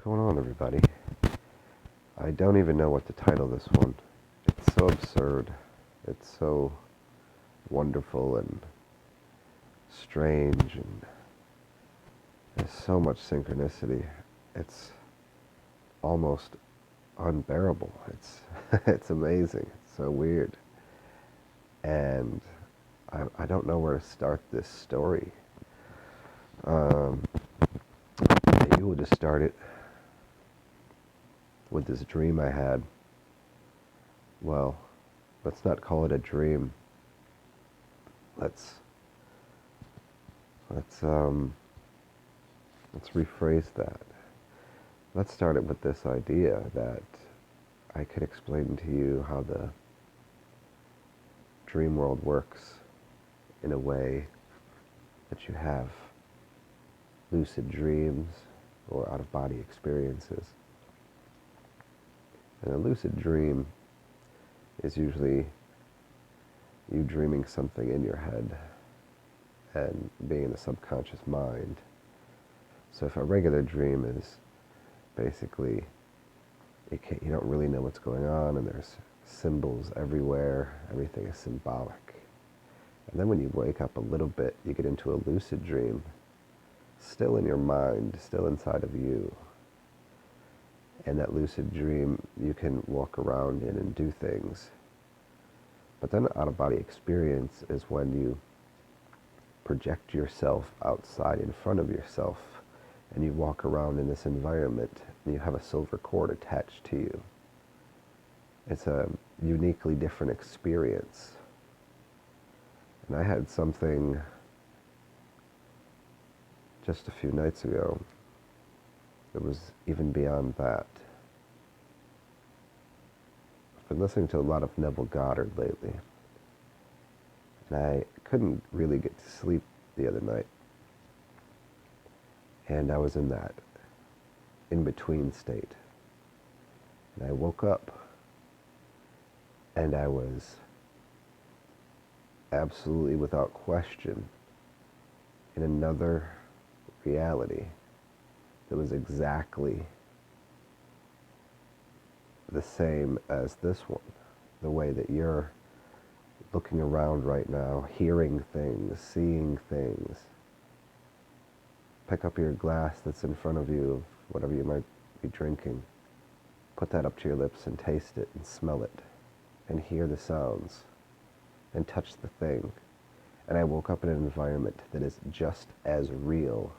going on, everybody? I don't even know what to title this one. It's so absurd. It's so wonderful and strange, and there's so much synchronicity. It's almost unbearable. It's it's amazing. It's so weird. And I don't know where to start this story. Maybe we'll just start it with this dream I had. Well, let's not call it a dream. Let's rephrase that. Let's start it with this idea that I could explain to you how the dream world works in a way that you have lucid dreams or out-of-body experiences. And a lucid dream is usually you dreaming something in your head and being in the subconscious mind. So if a regular dream is basically you don't really know what's going on, and there's symbols everywhere, everything is symbolic. And then when you wake up a little bit, you get into a lucid dream, still in your mind, still inside of you. And that lucid dream, you can walk around in and do things. But then the out-of-body experience is when you project yourself outside in front of yourself, and you walk around in this environment, and you have a silver cord attached to you. It's a uniquely different experience. And I had something just a few nights ago that was even beyond that. I've been listening to a lot of Neville Goddard lately, and I couldn't really get to sleep the other night. And I was in that in-between state. And I woke up, and I was absolutely without question in another reality that was exactly the same as this one. The way that you're looking around right now, hearing things, seeing things. Pick up your glass that's in front of you, whatever you might be drinking. Put that up to your lips and taste it and smell it and hear the sounds and touch the thing. And I woke up in an environment that is just as real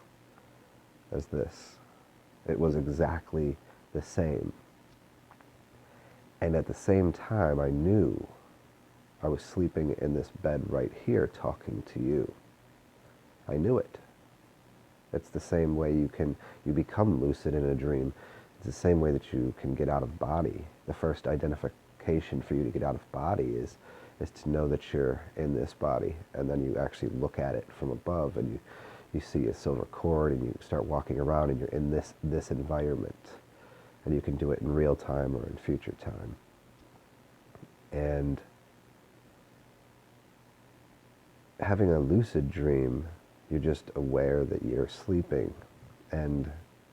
as this. It was exactly the same. And at the same time, I knew I was sleeping in this bed right here talking to you. I knew it. It's the same way you become lucid in a dream. It's the same way that you can get out of body. The first identification for you to get out of body is to know that you're in this body, and then you actually look at it from above, and you see a silver cord, and you start walking around, and you're in this environment, and you can do it in real time or in future time. And having a lucid dream, you're just aware that you're sleeping and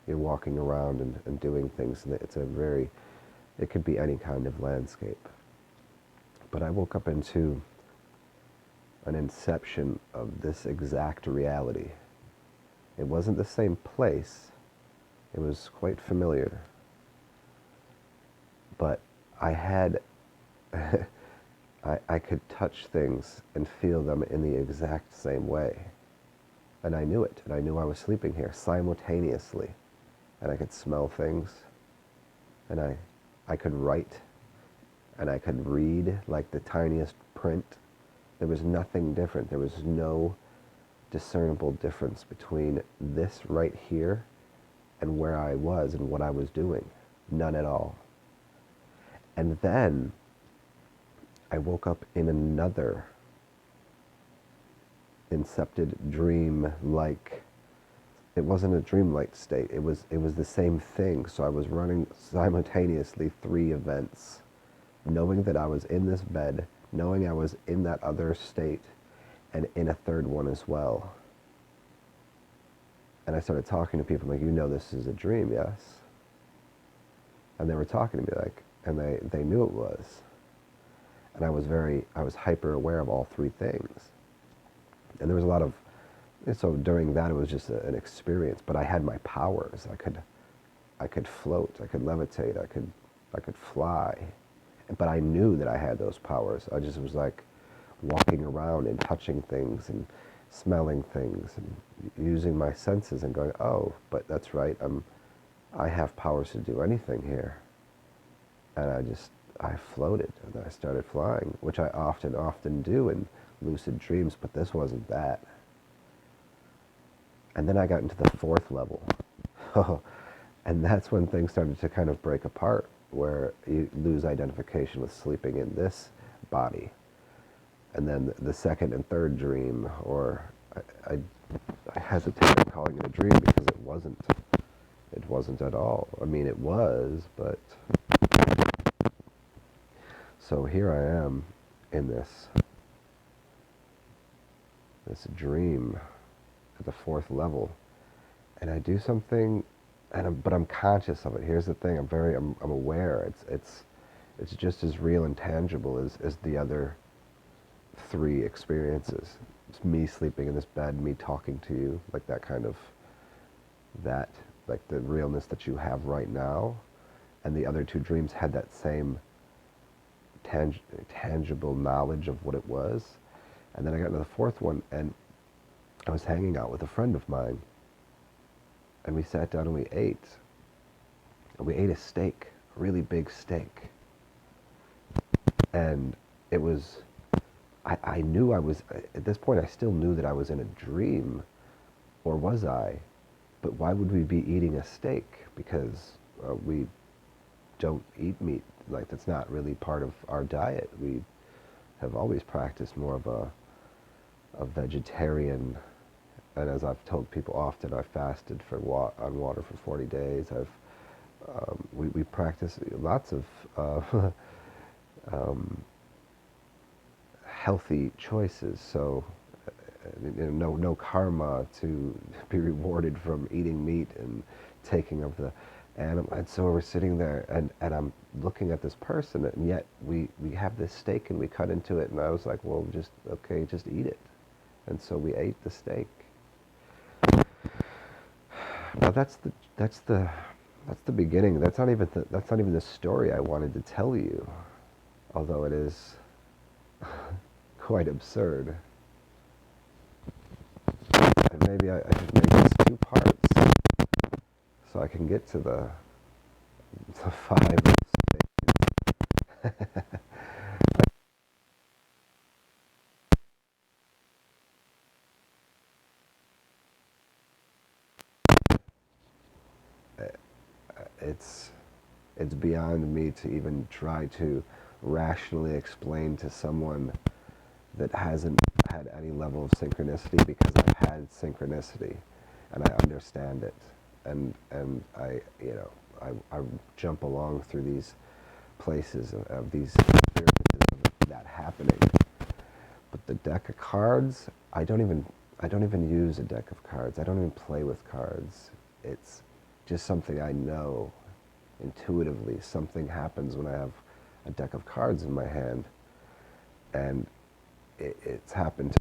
you're walking around and doing things. And it could be any kind of landscape. But I woke up into an inception of this exact reality. It wasn't the same place. It was quite familiar. But I had, I could touch things and feel them in the exact same way. And I knew it, and I knew I was sleeping here simultaneously. And I could smell things, and I could write, and I could read like the tiniest print. There was nothing different. There was no discernible difference between this right here and where I was and what I was doing. None at all. And then I woke up in another incepted dream-like. It wasn't a dreamlike state. It was the same thing. So I was running simultaneously 3 events, knowing that I was in this bed, knowing I was in that other state, and in a third one as well. And I started talking to people, like, you know this is a dream, yes? And they were talking to me like, and they knew it was. And I was hyper aware of all three things. And there was a lot of, so during that it was just an experience, but I had my powers. I could float, I could levitate, I could fly. But I knew that I had those powers. I just was like walking around and touching things and smelling things and using my senses and going, oh, but that's right, I have powers to do anything here. And I floated and I started flying, which I often do in lucid dreams, but this wasn't that. And then I got into the fourth level. And that's when things started to kind of break apart, where you lose identification with sleeping in this body. And then the second and third dream, or I, I hesitate on calling it a dream because it wasn't. It wasn't at all. I mean, it was, but... So here I am in this dream at the fourth level, and I do something, but I'm conscious of it. Here's the thing: I'm aware. It's just as real and tangible as the other three experiences. It's me sleeping in this bed, me talking to you, like that kind of like the realness that you have right now, and the other two dreams had that same tangible knowledge of what it was. And then I got into the fourth one, and I was hanging out with a friend of mine, and we sat down and we ate. And we ate a steak, a really big steak. And it was, I knew I was, at this point I still knew that I was in a dream, or was I? But why would we be eating a steak? Because we don't eat meat. Like, that's not really part of our diet. We have always practiced more of a vegetarian, and as I've told people often, I fasted on water for 40 days. We practice lots of healthy choices. So no karma to be rewarded from eating meat and taking of the animal. And so we're sitting there, and I'm looking at this person, and yet we have this steak and we cut into it, and I was like, well, just eat it. And so we ate the steak. Now that's the beginning. That's not even the story I wanted to tell you, although it is quite absurd. And maybe I should make this 2 parts so I can get to the 5 stages. It's beyond me to even try to rationally explain to someone that hasn't had any level of synchronicity, because I've had synchronicity and I understand it, and I jump along through these places of these experiences of that happening. But the deck of cards, I don't even use a deck of cards. I don't even play with cards. It's just something I know intuitively. Something happens when I have a deck of cards in my hand, and it's happened to